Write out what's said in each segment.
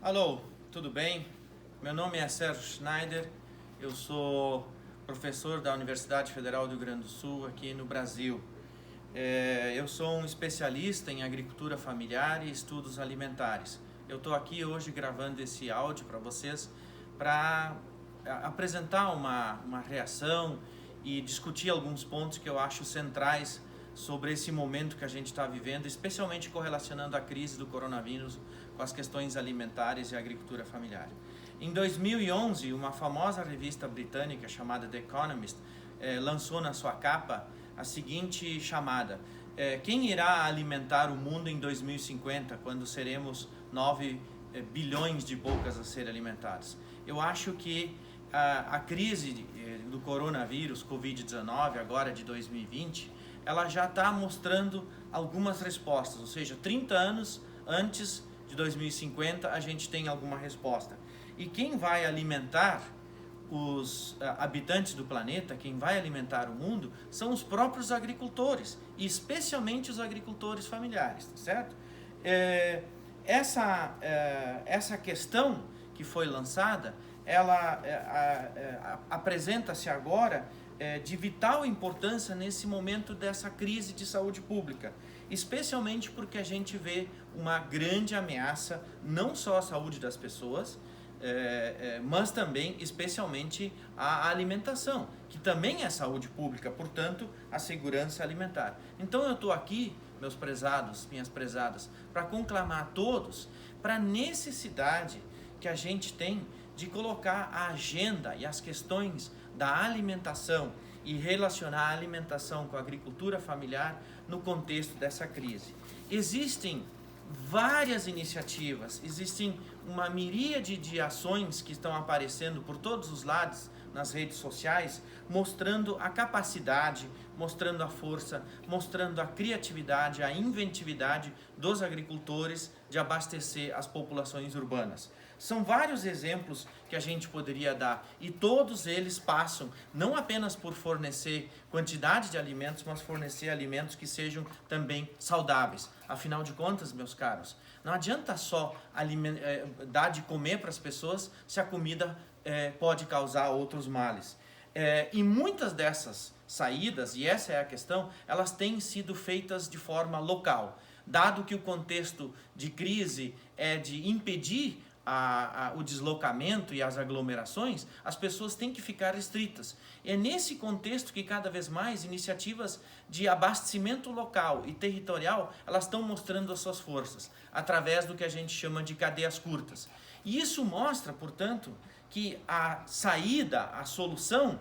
Alô, tudo bem? Meu nome é Sérgio Schneider, eu sou professor da Universidade Federal do Rio Grande do Sul, aqui no Brasil. Eu sou um especialista em agricultura familiar e estudos alimentares. Eu estou aqui hoje gravando esse áudio para vocês para apresentar uma reação e discutir alguns pontos que eu acho centrais sobre esse momento que a gente está vivendo, especialmente correlacionando a crise do coronavírus com as questões alimentares e agricultura familiar. Em 2011, uma famosa revista britânica chamada The Economist lançou na sua capa a seguinte chamada: quem irá alimentar o mundo em 2050, quando seremos 9 bilhões de bocas a serem alimentadas? Eu acho que a crise do coronavírus, Covid-19, agora de 2020, ela já está mostrando algumas respostas, ou seja, 30 anos antes de 2050 a gente tem alguma resposta. E quem vai alimentar os habitantes do planeta, quem vai alimentar o mundo, são os próprios agricultores, e especialmente os agricultores familiares, tá certo? Essa questão que foi lançada, ela apresenta-se agora de vital importância nesse momento dessa crise de saúde pública, especialmente porque a gente vê uma grande ameaça não só à saúde das pessoas, mas também especialmente à alimentação, que também é saúde pública, portanto a segurança alimentar. Então eu estou aqui, meus prezados, minhas prezadas, para conclamar a todos para a necessidade que a gente tem de colocar a agenda e as questões da alimentação e relacionar a alimentação com a agricultura familiar no contexto dessa crise. Existem várias iniciativas, existem uma miríade de ações que estão aparecendo por todos os lados nas redes sociais, mostrando a capacidade, mostrando a força, mostrando a criatividade, a inventividade dos agricultores de abastecer as populações urbanas. São vários exemplos que a gente poderia dar, e todos eles passam não apenas por fornecer quantidade de alimentos, mas fornecer alimentos que sejam também saudáveis. Afinal de contas, meus caros, não adianta só dar de comer para as pessoas se a comida pode causar outros males. E muitas dessas saídas, e essa é a questão, elas têm sido feitas de forma local. Dado que o contexto de crise é de impedir o deslocamento e as aglomerações, as pessoas têm que ficar restritas. É nesse contexto que cada vez mais iniciativas de abastecimento local e territorial, elas estão mostrando as suas forças, através do que a gente chama de cadeias curtas. E isso mostra, portanto, que a saída, a solução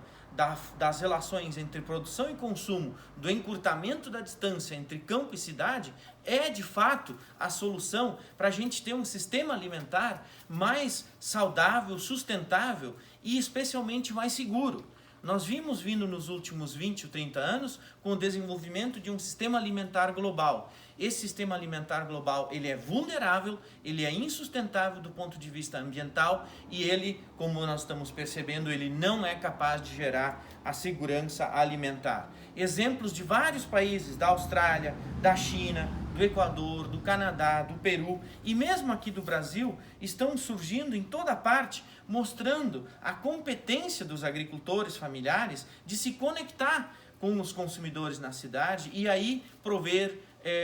das relações entre produção e consumo, do encurtamento da distância entre campo e cidade, é de fato a solução para a gente ter um sistema alimentar mais saudável, sustentável e especialmente mais seguro. Nós vimos vindo nos últimos 20 ou 30 anos com o desenvolvimento de um sistema alimentar global. Esse sistema alimentar global, ele é vulnerável, ele é insustentável do ponto de vista ambiental e ele, como nós estamos percebendo, ele não é capaz de gerar a segurança alimentar. Exemplos de vários países, da Austrália, da China, do Equador, do Canadá, do Peru e mesmo aqui do Brasil, estão surgindo em toda parte, mostrando a competência dos agricultores familiares de se conectar com os consumidores na cidade e aí prover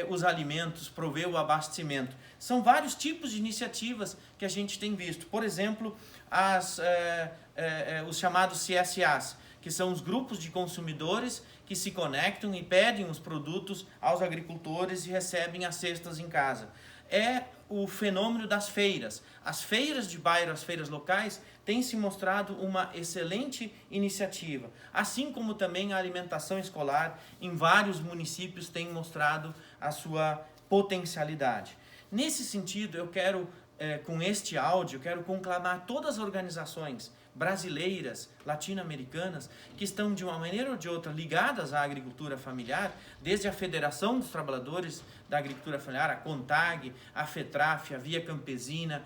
os alimentos, prover o abastecimento. São vários tipos de iniciativas que a gente tem visto. Por exemplo, os chamados CSAs, que são os grupos de consumidores que se conectam e pedem os produtos aos agricultores e recebem as cestas em casa. É o fenômeno das feiras. As feiras de bairro, as feiras locais, têm se mostrado uma excelente iniciativa. Assim como também a alimentação escolar em vários municípios tem mostrado a sua potencialidade. Nesse sentido, eu quero, com este áudio, eu quero conclamar todas as organizações brasileiras, latino-americanas, que estão de uma maneira ou de outra ligadas à agricultura familiar, desde a Federação dos Trabalhadores da Agricultura Familiar, a CONTAG, a FETRAF, a Via Campesina,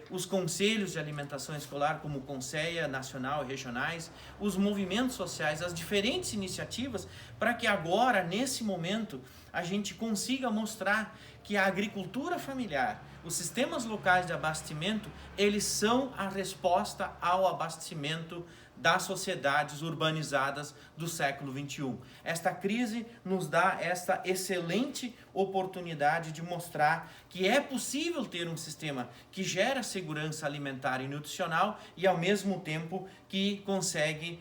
os conselhos de alimentação escolar como o Conselho Nacional e Regionais, os movimentos sociais, as diferentes iniciativas, para que agora, nesse momento, a gente consiga mostrar que a agricultura familiar, os sistemas locais de abastecimento, eles são a resposta ao abastecimento das sociedades urbanizadas do século XXI. Esta crise nos dá esta excelente oportunidade de mostrar que é possível ter um sistema que gera segurança alimentar e nutricional e, ao mesmo tempo, que consegue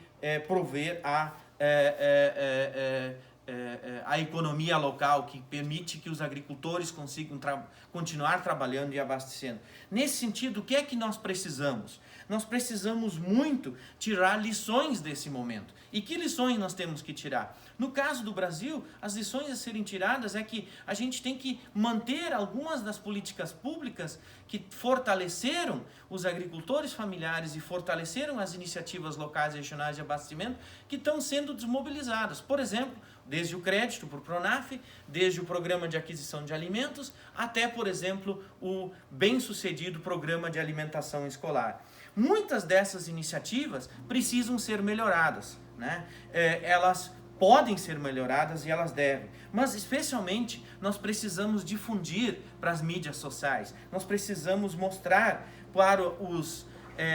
prover a economia local, que permite que os agricultores consigam continuar trabalhando e abastecendo. Nesse sentido, o que é que nós precisamos? Nós precisamos muito tirar lições desse momento. E que lições nós temos que tirar? No caso do Brasil, as lições a serem tiradas é que a gente tem que manter algumas das políticas públicas que fortaleceram os agricultores familiares e fortaleceram as iniciativas locais e regionais de abastecimento que estão sendo desmobilizadas. Por exemplo, desde o crédito para o Pronaf, desde o programa de aquisição de alimentos, até, por exemplo, o bem-sucedido programa de alimentação escolar. Muitas dessas iniciativas precisam ser melhoradas, né? Elas podem ser melhoradas e elas devem, mas especialmente nós precisamos difundir para as mídias sociais, nós precisamos mostrar para os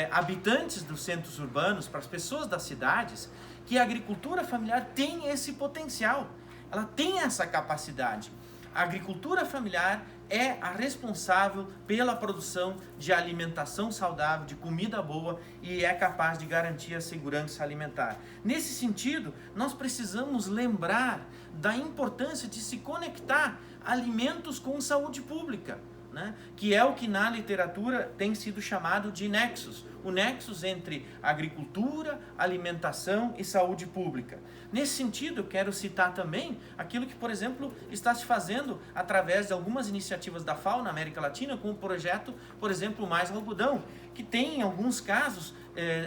habitantes dos centros urbanos, para as pessoas das cidades, que a agricultura familiar tem esse potencial, ela tem essa capacidade. A agricultura familiar é a responsável pela produção de alimentação saudável, de comida boa e é capaz de garantir a segurança alimentar. Nesse sentido, nós precisamos lembrar da importância de se conectar alimentos com saúde pública, né? Que é o que na literatura tem sido chamado de nexus, o nexus entre agricultura, alimentação e saúde pública. Nesse sentido, eu quero citar também aquilo que, por exemplo, está se fazendo através de algumas iniciativas da FAO na América Latina, com o projeto, por exemplo, Mais Algodão, que tem, em alguns casos,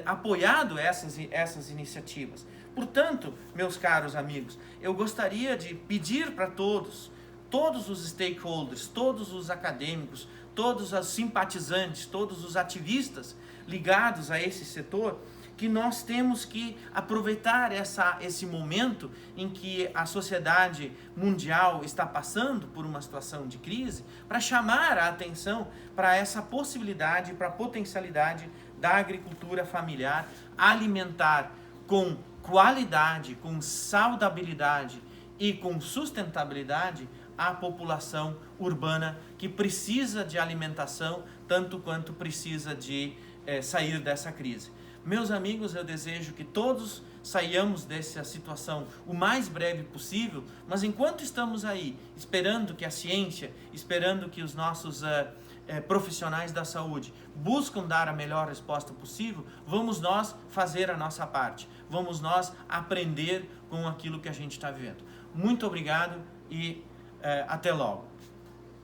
apoiado essas iniciativas. Portanto, meus caros amigos, eu gostaria de pedir para todos os stakeholders, todos os acadêmicos, todos os simpatizantes, todos os ativistas ligados a esse setor, que nós temos que aproveitar esse momento em que a sociedade mundial está passando por uma situação de crise para chamar a atenção para essa possibilidade, para a potencialidade da agricultura familiar alimentar com qualidade, com saudabilidade e com sustentabilidade a população urbana que precisa de alimentação tanto quanto precisa de sair dessa crise. Meus amigos, eu desejo que todos saiamos dessa situação o mais breve possível, mas enquanto estamos aí, esperando que a ciência, esperando que os nossos profissionais da saúde buscam dar a melhor resposta possível, vamos nós fazer a nossa parte, vamos nós aprender com aquilo que a gente está vivendo. Muito obrigado e até logo.